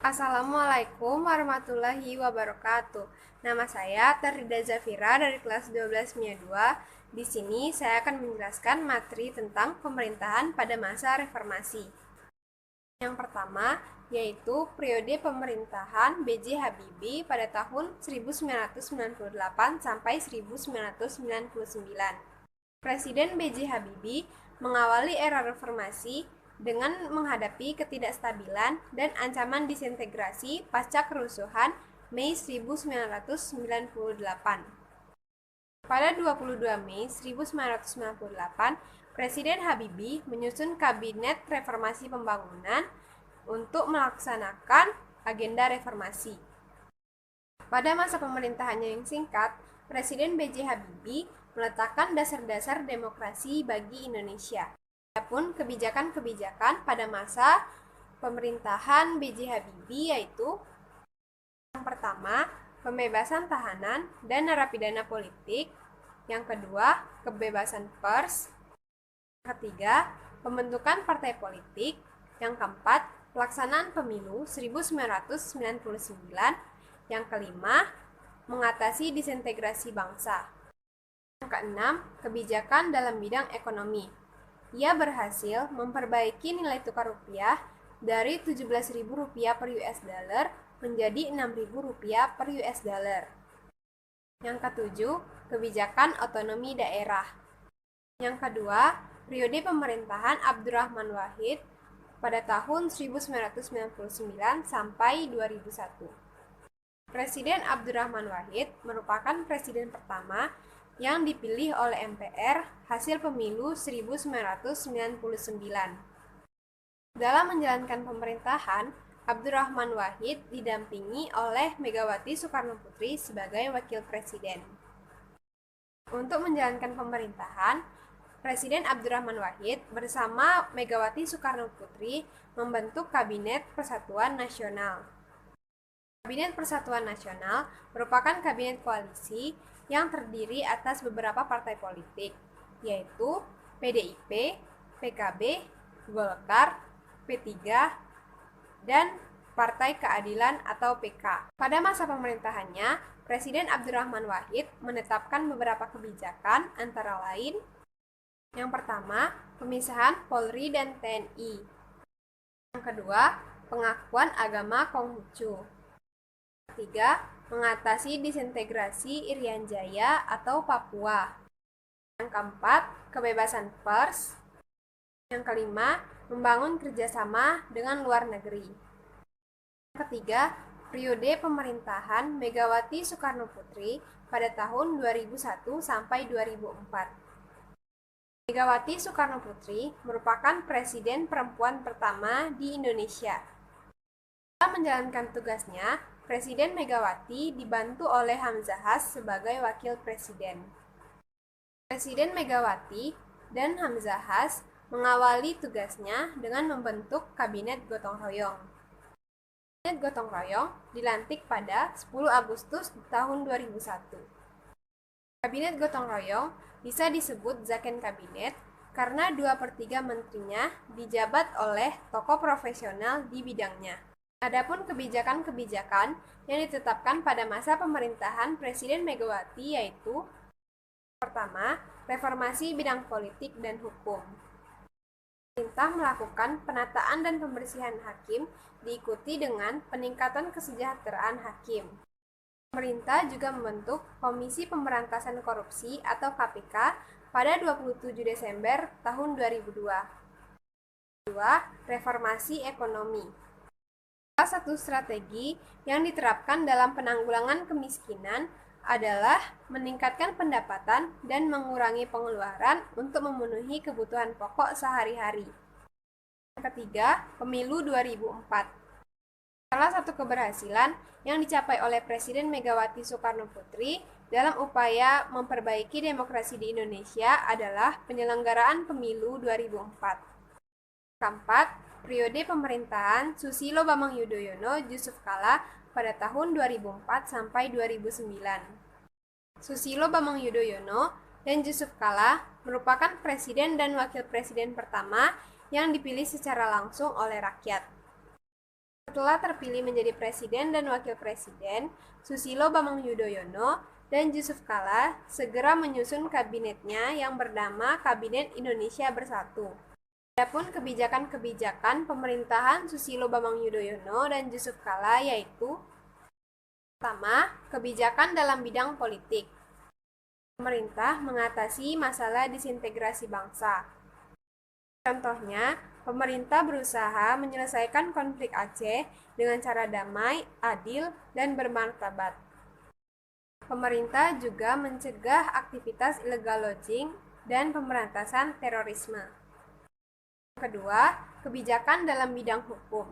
Assalamualaikum warahmatullahi wabarakatuh. Nama saya Terida Zafira dari kelas 12 MIA 2. Di sini saya akan menjelaskan materi tentang pemerintahan pada masa reformasi. Yang pertama yaitu periode pemerintahan B.J. Habibie pada tahun 1998 sampai 1999. Presiden B.J. Habibie mengawali era reformasi dengan menghadapi ketidakstabilan dan ancaman disintegrasi pasca kerusuhan Mei 1998. Pada 22 Mei 1998, Presiden Habibie menyusun Kabinet Reformasi Pembangunan untuk melaksanakan agenda reformasi. Pada masa pemerintahannya yang singkat, Presiden B.J. Habibie meletakkan dasar-dasar demokrasi bagi Indonesia. Adapun kebijakan-kebijakan pada masa pemerintahan B.J. Habibie yaitu yang pertama, pembebasan tahanan dan narapidana politik. Yang kedua, kebebasan pers. Yang ketiga, pembentukan partai politik. Yang keempat, pelaksanaan pemilu 1999. Yang kelima, mengatasi disintegrasi bangsa. Yang keenam, kebijakan dalam bidang ekonomi. Ia berhasil memperbaiki nilai tukar rupiah dari Rp17.000 per US dollar menjadi Rp6.000 per US dollar. Yang ketujuh, kebijakan otonomi daerah. Yang kedua, periode pemerintahan Abdurrahman Wahid pada tahun 1999 sampai 2001. Presiden Abdurrahman Wahid merupakan presiden pertama yang dipilih oleh MPR hasil pemilu 1999. Dalam menjalankan pemerintahan, Abdurrahman Wahid didampingi oleh Megawati Soekarnoputri sebagai wakil presiden. Untuk menjalankan pemerintahan, Presiden Abdurrahman Wahid bersama Megawati Soekarnoputri membentuk Kabinet Persatuan Nasional. Kabinet Persatuan Nasional merupakan kabinet koalisi yang terdiri atas beberapa partai politik, yaitu PDIP, PKB, Golkar, P3, dan Partai Keadilan atau PK. Pada masa pemerintahannya, Presiden Abdurrahman Wahid menetapkan beberapa kebijakan antara lain: yang pertama, pemisahan Polri dan TNI. Yang kedua, pengakuan agama Konghucu. Yang ketiga, mengatasi disintegrasi Irian Jaya atau Papua. Yang keempat, kebebasan pers. Yang kelima, membangun kerjasama dengan luar negeri. Yang ketiga, periode pemerintahan Megawati Soekarnoputri pada tahun 2001 sampai 2004. Megawati Soekarnoputri merupakan presiden perempuan pertama di Indonesia. Dalam menjalankan tugasnya, Presiden Megawati dibantu oleh Hamzahas sebagai wakil presiden. Presiden Megawati dan Hamzahas mengawali tugasnya dengan membentuk Kabinet Gotong Royong. Kabinet Gotong Royong dilantik pada 10 Agustus tahun 2001. Kabinet Gotong Royong bisa disebut Zaken Kabinet karena 2/3 menterinya dijabat oleh tokoh profesional di bidangnya. Adapun kebijakan-kebijakan yang ditetapkan pada masa pemerintahan Presiden Megawati yaitu: pertama, reformasi bidang politik dan hukum. Pemerintah melakukan penataan dan pembersihan hakim diikuti dengan peningkatan kesejahteraan hakim. Pemerintah juga membentuk Komisi Pemberantasan Korupsi atau KPK pada 27 Desember tahun 2002. Kedua, reformasi ekonomi. Salah satu strategi yang diterapkan dalam penanggulangan kemiskinan adalah meningkatkan pendapatan dan mengurangi pengeluaran untuk memenuhi kebutuhan pokok sehari-hari. Yang ketiga, pemilu 2004. Salah satu keberhasilan yang dicapai oleh Presiden Megawati Soekarnoputri dalam upaya memperbaiki demokrasi di Indonesia adalah penyelenggaraan pemilu 2004. Keempat, periode pemerintahan Susilo Bambang Yudhoyono Yusuf Kala pada tahun 2004 sampai 2009. Susilo Bambang Yudhoyono dan Yusuf Kala merupakan presiden dan wakil presiden pertama yang dipilih secara langsung oleh rakyat. Setelah terpilih menjadi presiden dan wakil presiden, Susilo Bambang Yudhoyono dan Yusuf Kala segera menyusun kabinetnya yang bernama Kabinet Indonesia Bersatu. Adapun kebijakan-kebijakan pemerintahan Susilo Bambang Yudhoyono dan Yusuf Kala yaitu: pertama, kebijakan dalam bidang politik. Pemerintah mengatasi masalah disintegrasi bangsa. Contohnya, pemerintah berusaha menyelesaikan konflik Aceh dengan cara damai, adil, dan bermartabat. Pemerintah juga mencegah aktivitas illegal lodging dan pemberantasan terorisme. Kedua, kebijakan dalam bidang hukum.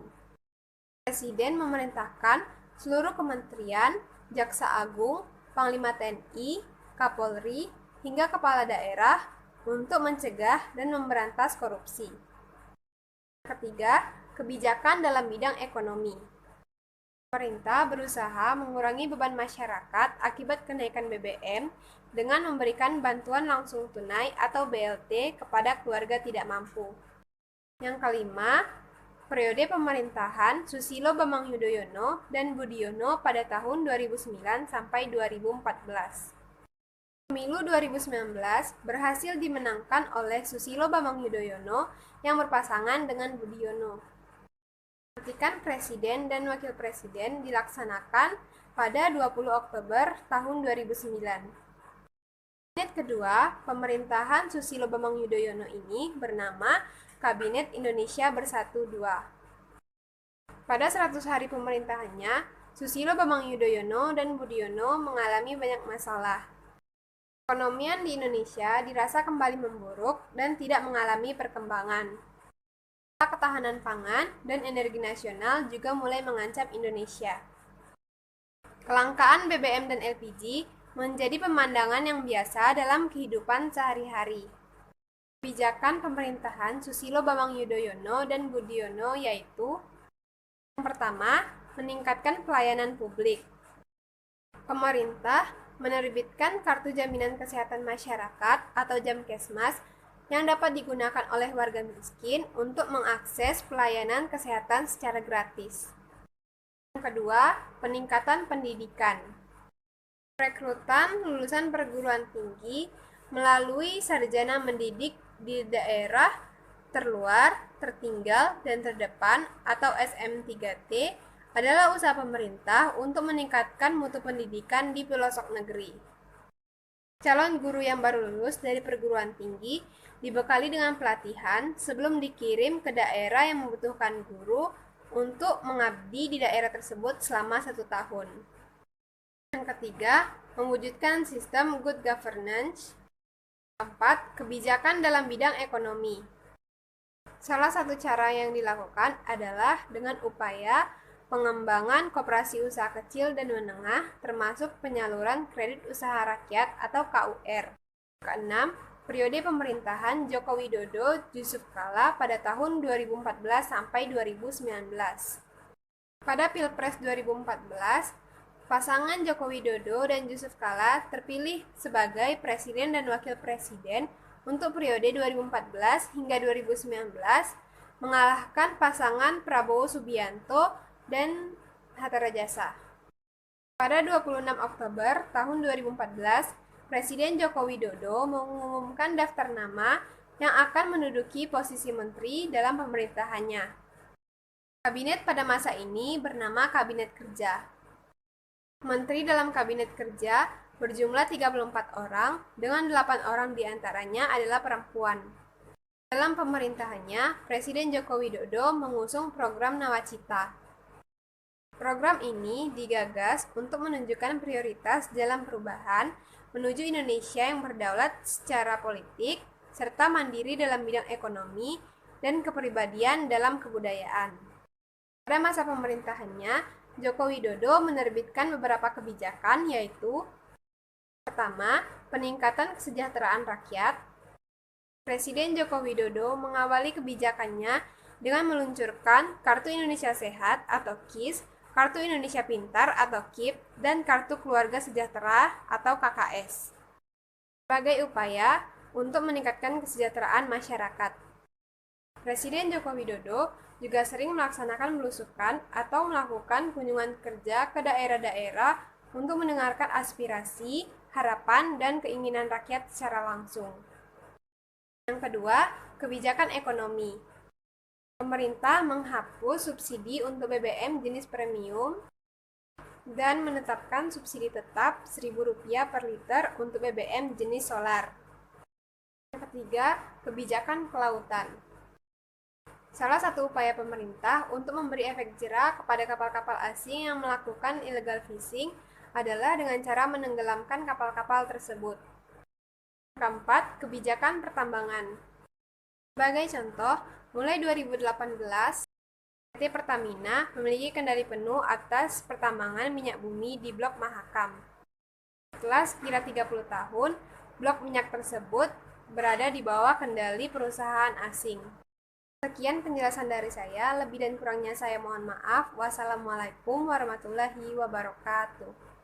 Presiden memerintahkan seluruh kementerian, Jaksa Agung, Panglima TNI, Kapolri, hingga kepala daerah untuk mencegah dan memberantas korupsi. Ketiga, kebijakan dalam bidang ekonomi. Pemerintah berusaha mengurangi beban masyarakat akibat kenaikan BBM dengan memberikan bantuan langsung tunai atau BLT kepada keluarga tidak mampu. Yang kelima, periode pemerintahan Susilo Bambang Yudhoyono dan Budiono pada tahun 2009 sampai 2014. Pemilu 2019 berhasil dimenangkan oleh Susilo Bambang Yudhoyono yang berpasangan dengan Budiono. Pelantikan presiden dan wakil presiden dilaksanakan pada 20 Oktober tahun 2009. Kabinet kedua pemerintahan Susilo Bambang Yudhoyono ini bernama Kabinet Indonesia Bersatu II. Pada 100 hari pemerintahannya, Susilo Bambang Yudhoyono dan Budiono mengalami banyak masalah. Perekonomian di Indonesia dirasa kembali memburuk dan tidak mengalami perkembangan. Ketahanan pangan dan energi nasional juga mulai mengancam Indonesia. Kelangkaan BBM dan LPG menjadi pemandangan yang biasa dalam kehidupan sehari-hari. Kebijakan pemerintahan Susilo Bambang Yudhoyono dan Budiono yaitu: yang pertama, meningkatkan pelayanan publik. Pemerintah menerbitkan Kartu Jaminan Kesehatan Masyarakat atau Jamkesmas yang dapat digunakan oleh warga miskin untuk mengakses pelayanan kesehatan secara gratis. Yang kedua, peningkatan pendidikan. Rekrutan lulusan perguruan tinggi melalui sarjana mendidik di daerah terluar, tertinggal, dan terdepan atau SM3T adalah usaha pemerintah untuk meningkatkan mutu pendidikan di pelosok negeri. Calon guru yang baru lulus dari perguruan tinggi dibekali dengan pelatihan sebelum dikirim ke daerah yang membutuhkan guru untuk mengabdi di daerah tersebut selama 1 tahun. Yang ketiga, mewujudkan sistem good governance. Keempat, kebijakan dalam bidang ekonomi. Salah satu cara yang dilakukan adalah dengan upaya pengembangan koperasi usaha kecil dan menengah, termasuk penyaluran kredit usaha rakyat atau KUR. Keenam, periode pemerintahan Joko Widodo Yusuf Kala pada tahun 2014 sampai 2019. Pada Pilpres 2014, pasangan Joko Widodo dan Yusuf Kala terpilih sebagai presiden dan wakil presiden untuk periode 2014 hingga 2019, mengalahkan pasangan Prabowo Subianto dan Hatta Rajasa. Pada 26 Oktober tahun 2014, Presiden Joko Widodo mengumumkan daftar nama yang akan menduduki posisi menteri dalam pemerintahannya. Kabinet pada masa ini bernama Kabinet Kerja. Menteri dalam Kabinet Kerja berjumlah 34 orang, dengan 8 orang diantaranya adalah perempuan. Dalam pemerintahannya, Presiden Joko Widodo mengusung program Nawacita. Program ini digagas untuk menunjukkan prioritas dalam perubahan menuju Indonesia yang berdaulat secara politik, serta mandiri dalam bidang ekonomi dan kepribadian dalam kebudayaan. Pada masa pemerintahannya, Joko Widodo menerbitkan beberapa kebijakan yaitu: pertama, peningkatan kesejahteraan rakyat. Presiden Joko Widodo mengawali kebijakannya dengan meluncurkan Kartu Indonesia Sehat atau KIS, Kartu Indonesia Pintar atau KIP, dan Kartu Keluarga Sejahtera atau KKS sebagai upaya untuk meningkatkan kesejahteraan masyarakat. Presiden Joko Widodo juga sering melaksanakan belusukan atau melakukan kunjungan kerja ke daerah-daerah untuk mendengarkan aspirasi, harapan, dan keinginan rakyat secara langsung. Yang kedua, kebijakan ekonomi. Pemerintah menghapus subsidi untuk BBM jenis premium dan menetapkan subsidi tetap Rp1.000 per liter untuk BBM jenis solar. Yang ketiga, kebijakan kelautan. Salah satu upaya pemerintah untuk memberi efek jera kepada kapal-kapal asing yang melakukan illegal fishing adalah dengan cara menenggelamkan kapal-kapal tersebut. Keempat, kebijakan pertambangan. Sebagai contoh, mulai 2018, PT Pertamina memiliki kendali penuh atas pertambangan minyak bumi di Blok Mahakam. Setelah sekira 30 tahun, blok minyak tersebut berada di bawah kendali perusahaan asing. Sekian penjelasan dari saya, lebih dan kurangnya saya mohon maaf. Wassalamualaikum warahmatullahi wabarakatuh.